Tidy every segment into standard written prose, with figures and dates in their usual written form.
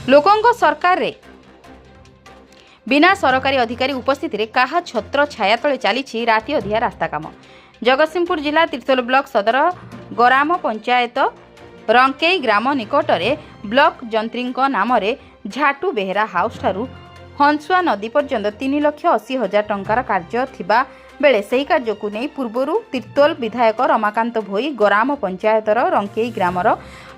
लोकंक सरकार रे बिना सरकारी अधिकारी उपस्थित रे कहा छत्र छाया तले चली राति अधिया रास्ता काम। जगतसिंहपुर जिला तिर्तोल ब्लॉक सदर ग्राम पंचायत रंकेई ग्राम निकट में ब्लॉक जंत्री नाम झाटू बेहेरा हाउस ठारू हंसुआ नदी पर्यंत 3,80,000 टंकार कार्य थिबा बेले सही कार्य को नहीं पूर्व तिर्तोल विधायक रमाकांत भोई ग्राम पंचायतर रंकेई ग्रामर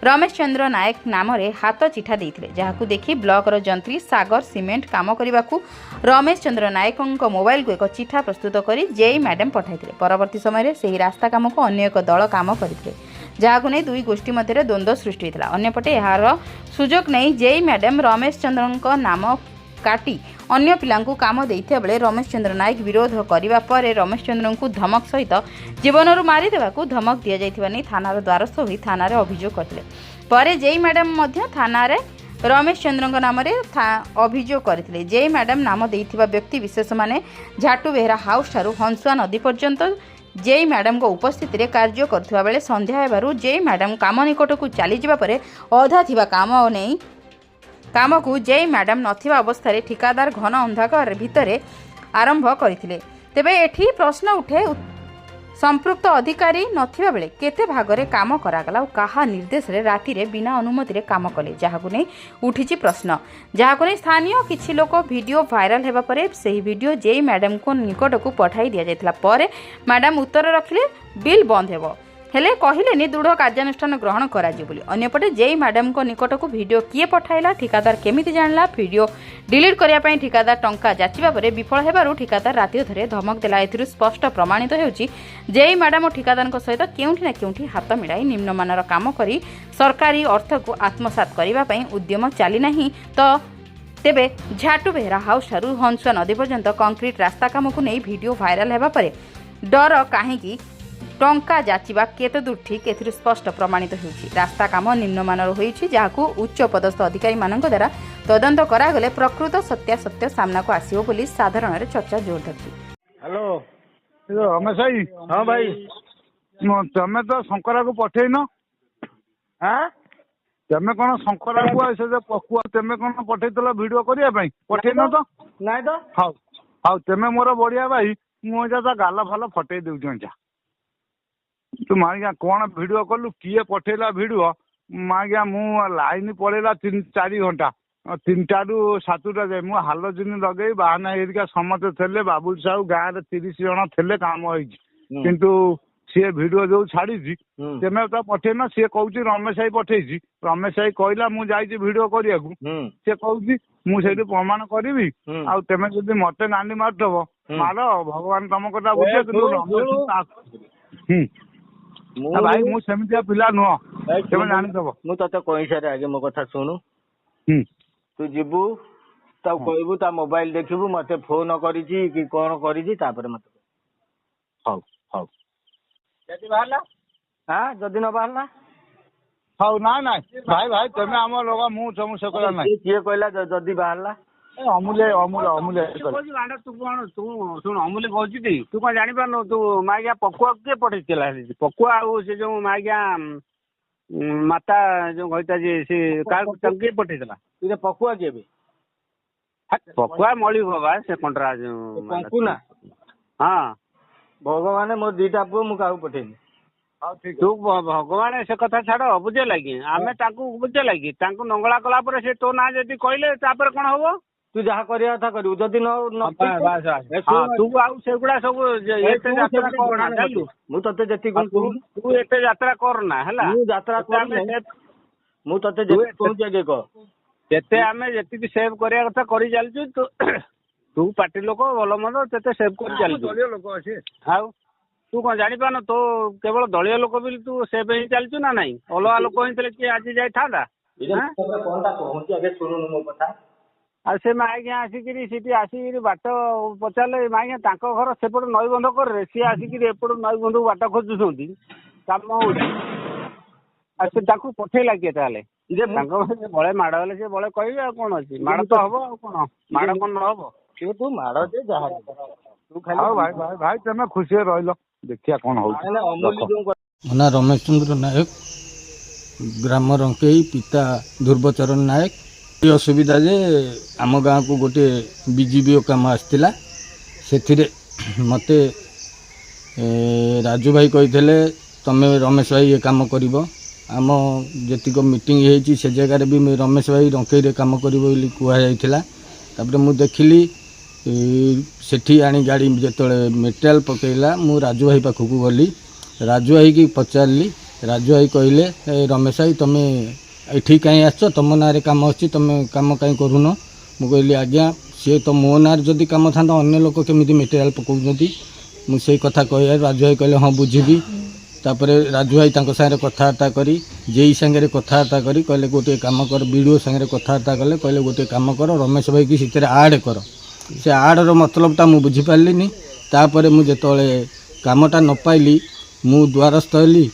रमेश चंद्र नायक नाम हाथ चिठा देते जहां देखि ब्लॉकर जंत्री सागर सीमेंट काम करने को रमेश चंद्र नायक मोबाइल को एक चिठा प्रस्तुत कर जेई मैडम पठाई परवर्ती समय से रास्ता काम को अन्य एक दल काम करते जहां नहीं दुई गोष्ठी मध्य द्वंद्व सृष्टि होता। अन्यपटे यार सुजोग नहीं जेई मैडम रमेश चंद्र नाम काटी अन्य पिलांकु काम देइथिया बेले रमेश चंद्र नायक विरोध करिबा परे रमेश चंद्र को धमक सहित जीवनरू मारी देवाकू धमक दिया जाइथिबा नै थानार द्वारस्थ होई थानारे अभियोग करथिले। परे जेई मैडम मध्य थानारे रमेश चंद्र नाम अभियोग करथिले। जेई मैडम नाम देइथिबा व्यक्ति विशेष माने झाटू बेहेरा हाउस ठारू हंसुआ नदी पर्यंत जेई मैडम को उपस्थित रे कार्य करथिबा बेले संध्या हेबारु जेई मैडम काम निकट को चली जिबा परे अधा थिबा काम नै काम को जेई मैडम नथिबा अवस्था ठिकादार घन अंधकार भितर आरंभ करथिले। तेबे एठी प्रश्न उठे संपृक्त अधिकारी नथिबा बेले केते भागरे काम करागला और कहा निर्देश रे राति रे बिना अनुमति रे काम कले जहाकु नै उठिछि प्रश्न। जहाकु नै स्थानीय किछि लोक वीडियो वायरल हेबा परे सेही वीडियो जेई मैडम को निकट को पठाई दिया जायतला परे मैडम उत्तर रखिले बिल बंद हेबो हेले कहले दृढ़ कार्यानुष्ठान ग्रहण कराजिबोली। अन्यपटे जेई मैडम को निकट को वीडियो किए पठाइला ठिकादार केमिति जानला वीडियो डिलीट करिया पई ठिकादार टंका जाचिबा परे विफल हेबारु ठिकादार राति धरे धमक देला। एथिरु स्पष्ट प्रमाणित हेउची जेई मैडम और ठिकादारक सहित केउठी ना केउठी हाथ मिलाई निम्नमानर काम करी सरकारी अर्थ को आत्मसात करिबा पई उद्यम चली नाही तो तेबे झाटू बेहेरा हाउस ठारू हंसुआ नदी पर्यंत कंक्रीट रास्ता काम को नहीं वीडियो वायरल हेबा परे डर काहेकि टंका जाचिबा केते दूर ठीक एथिरु स्पष्ट प्रमाणित होउछि। रास्ता काम निम्नमानर होइछि जहाकू उच्च पदस्थ अधिकारी मानक द्वारा तदंत करागले प्रकृत सत्यासत्य सामना को आसीबो बोली साधारण रे चर्चा जोर धरछि। हेलो रमेश भाई। हाँ भाई तमे तो शंकरा को पठेन हाँ तमे कौन शंकरा को से जो पकुआ तमे कौन पठेतला वीडियो करिया पई पठेन तो नाही तो हाउ हाउ तमे मोर बढ़िया भाई मु जा गाल फाल फटै देउ जा तू मागिया कौन वीडियो कलु किए पठेला वीडियो मागिया मु लाइन पड़ेला 3-4 घंटा 3टा रू 7टा जाए मु हालजिन लगे बाहाना एरिका समस्त थे बाबुल साहू गाँव 30 जन थे काम किंतु सी वीडियो जो छाड़ी तेमे तो पठेन सी कहूँ रमेश भाई पठेसी रमेश भाई कहला मु जाइए वीडियो करिया सी कहूँ मुझे प्रमाण करी आ तेमे जदि मते नानी मारदब मार भगवान तुम कथा बुझे भाई मु सेमितिया पिला नुह तेमे जानिदब मु तते कहि सारे आगे मो कथा सुनु तू जीबू ता कहबू ता मोबाइल देखिबू मते फोन करिछि कि कोन करिछि तापर मते हाउ हाउ जदी बाहरला हां जदी न बाहरला हाउ ना ना भाई भाई तेमे हम लोग मु समस्या करा ना किए कहला जदी बाहरला अमूल्य अमूल्य अमूल्य तू कौन तू सुन अमूल्य कहू तू कौन जानी पार तू मागिया पकुआ किए पठेला पकुआ आउ से जो मागिया माता जो कहता जे से किए पठेला तुझे पकुआ किए पकुआ मौलिक बाबा से कंट्रा पकु ना हाँ भगवान मोर 2टा पुओ मु काहू पठेनी तू भगवान से कथा छाड़ बुझे लगे आमे बुझे लगे नंगला कला पर से तो ना जदि कहले तापर कौन हम तू जहाँ करिया था करू जदि न तू आउ सेगुड़ा सब एते यात्रा करना जालु मु तते जति तू एते यात्रा करना हला मु यात्रा कर मु तते जति कहू जगे को तेते आमे जति सेव करिया कथा करि जालछु तू तू पार्टी लोक भल मंद तेते सेव करि जालछु दलिया लोक अछि हाउ तू कौन जानी पान तो केवल दलिया लोक भी तू सेव ही चलचु ना नहीं अलगा लोक हितले कि आज जाय थादा कोनटा कहूँ आगे सुनु मो कथा आ से माइया आसिकिरी सीटी आसिकिरी बाट पचारे माइया तांको घर सेपट नई बंध कर सी आसिकिरी एपट नई बंध बाट खोजुछंती काम होउची आ से ताकू पठेला किए ताले जे तांको बळे माड़ गले से बळे कहबे आ कोन अछि माड़ तो हबो आ कोन माड़ कोन न हबो तू माड़ जे जहा तू खाली भाई भाई भाई तमे खुशी रहलो देखिया कोन होउची मना रमेश चंद्र नायक ग्राम रंकेई पिता ध्रुवचरण नायक ये असुविधा जे आम गाँव को गोटे बीजीबीओ काम आसला से मते राजू भाई कही तमें रमेश भाई ये काम कर आम जीक मीटिंग होती से जगार भी रमेश भाई रंकई काम कर कहला मु देखिली सेठी आनी गाड़ी जो मेटेरियाल पकईला मु राजू भाई पाखक गली राजू भाई की पचारि राजू भाई कहले रमेश भाई तुम्हें ये कहीं आस तुम ना कम अच्छी तुम कम कहीं करून मु कहली आज्ञा सी तो मो ना जदि कम था अन्य लोक केमी मेटेरियाल पकाउंट मुझे कथा कह राजू भाई कहले हाँ बुझी तापर राजू भाई सागे कथबार्ता करी जेई सागे कथबार्ता करी कहले गोटे काम कर वीडियो सागे कथबार्ता कले कहले गोटे काम कर रमेश भाई की से आड कर से आडर मतलबटा मुझे बुझीपारे तापर मुझे कामटा न पाइली मु द्वारस्थ हली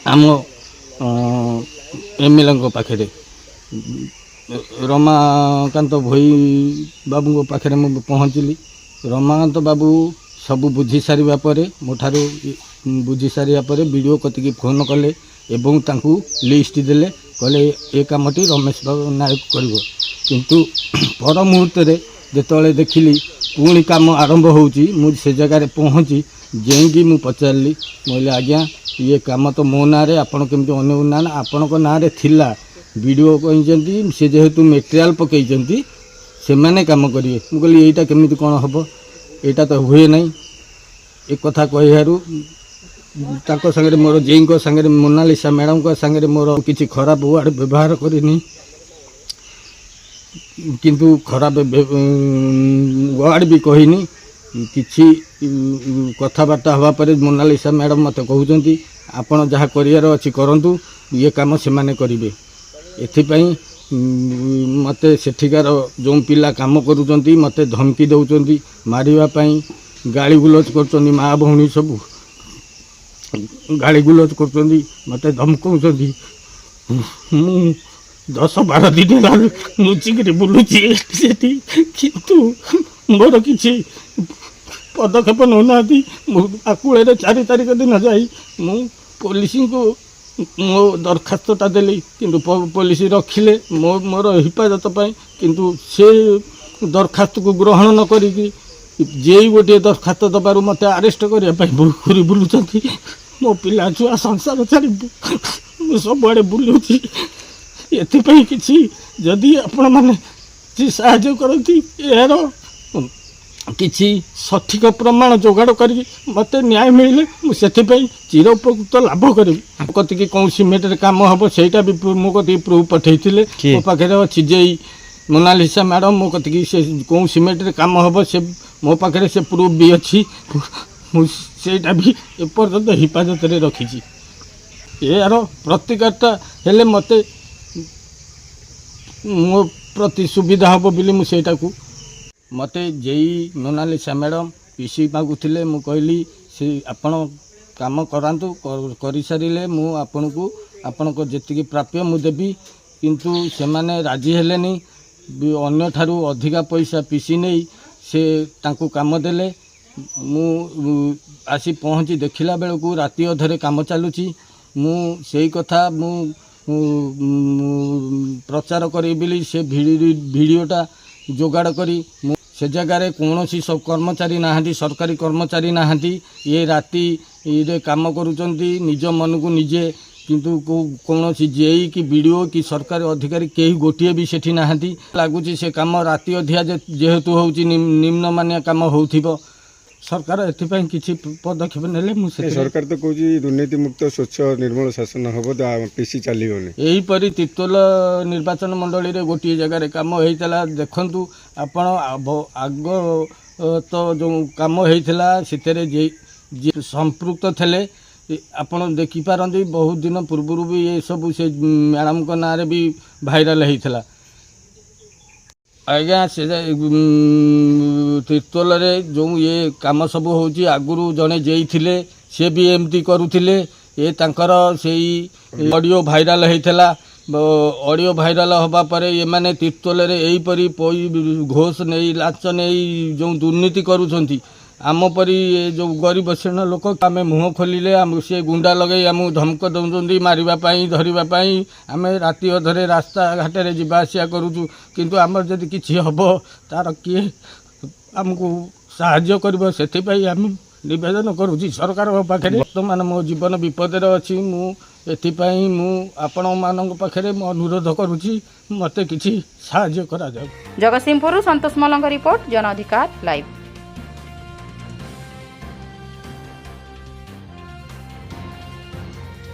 आम एमएलए पाखे रमाकांत भोई बाबू पाखे मुझे पहुँचली रमाकांत बाबू सबू बुझी सारिबा परे मोठारू बुझी सारिया परे वीडियो कतिकी फोन कले एवं तांकू लिस्ट देले कहले ए कामटी रमेश बाबू नायक करिवो किंतु पर मुहूर्त रे जेतले देखिली पुणी काम आरंभ होउची मु से जगह रे पहुँची जेंगी मु पचारली कहले आज्ञा ये काम तो मो ना रे आपण केमती अन्य ना आपण को ना रे थिला वीडियो कहिसेंती से जेहेतु मेटेरियाल पकईचंती से माने काम करिवे मु कहली एटा केमती कोन हबो एटा तो हुए नहीं एक कथा कहिहारु ताको संगे मोर जेई को संगे मोनालिसा मैडम को संगे मोर किसी खराब वर्ड व्यवहार करिनी किंतु खराब वर्ड भी कहिनी किसी कथबार्ता हवा पर मोनालिसा मैडम मत कहते आपण जहाँ करियर अच्छी करंतु ये काम से माने करिवे एथिपाई मते सेठिकार जो पिला काम करूचंती मते धमकी दउचंती मारिबा पाई गाली गुलज करचंती माँ भौणी सब गाली गुलज करचंती मते धमकाउचंती मु 10-12 दिन लुचिक बुलुची सेठी किंतु मोर किसी पदक्षेप नौना आकुल 4 तारिख दिन जाई मु पुलिस को मो दरखास्तटा देली किंतु पुलिस रखिले मोर हिफाजत पाई किंतु से दरखास्त को ग्रहण न करी जे गोटे दरखास्त दबार मत आरेस्ट करने बुलूँ मो पिला छुआ संसार छाड़ी सबुआड़े बुलूची एपाई किसी जदि आपण मैंने साहाय्य करती यार किसी सठिक प्रमाण जोगाड़ कर मत न्याय मिले मुझे चिर उपकृत लाभ करी कति कौन सिमेंट काम हम सहीटा भी मो कति प्रूफ पठे मो पाखे अच्छी जेई मोनालिसा मैडम मो कति से कौन सिमेंट काम हम से मो पाखे से प्रूफ भी अच्छी मुझा भी एपर्तंत हिफाजत रखी यार प्रतिकारटा हेले मत मो प्रति सुविधा हम बोली मुझे मते जेई मोनालिसा मैडम पीसी मागुले मु कहली से आपण काम करांतु कर सारे मु आपण को आपण को जी प्राप्य मु देवी किंतु से माने राजी हेलेनी अन्य ठारू अधिका पैसा पीसी नहीं से तांकू काम देले मु आसी पहुँची देखिला बेलू को राति अधरे काम चलुची मु सेई कथा मु प्रचार करी बिली से वीडियोटा जोगाड़ करी से जगार कौन सब कर्मचारी नहांती सरकारी कर्मचारी नहांती ये राति ये काम करुचंती निज मन को निजे किंतु कौन जेई कि वीडियो कि सरकारी अधिकारी कहीं गोटे भी सेठी नहांती लगुच से काम राति अधिया जेहेतु होउची निम्न मानिया काम होउथिबो सरकार एथिपाई किछि पदक्षेप नेले मुझे सरकार तो कहूँ दुर्नीति मुक्त स्वच्छ निर्मल शासन हम पीसी चलने यहीपरी तिर्तोल निर्वाचन मंडली रे गोटे जगार काम होता देखु आपण आग तो जो काम होता से संपृक्त थे आपण देखिपारती बहुत दिन पूर्व भी ये सब से मैडम को ना भी भाइराल होता आज्ञा से तिर्तोल रे जो ये काम सब होची आगुरु जड़े जेई थिले से भी एमती करुथिले ये तांकर सेई ऑडियो भाइराल होता ऑडियो भाइराल हवा पर ये माने तिर्तोल रे एहीपरी घोष नहीं लाच नहीं जो दुर्नीति करुछंती आम परी जो गरीब श्रेणी लोक आम मुह खोलिले से गुंडा लगे आमको धमक दौरान मारिबाई धरवाई आम राति अधरे रास्ता घाटे जावासिया करुचु किंतु आमर जदि किसी हम तार किए आमको साहाय्य कर से आम निवेदन करुँच सरकार पाखे बर्तमान मो जीवन विपद अच्छी मुझे आपण मान पाखे अनुरोध करुँची मत किसी साहाय्य करा जाऊ। जगतसिंहपुर संतोष मल्ल रिपोर्ट जन अधिकार लाइव।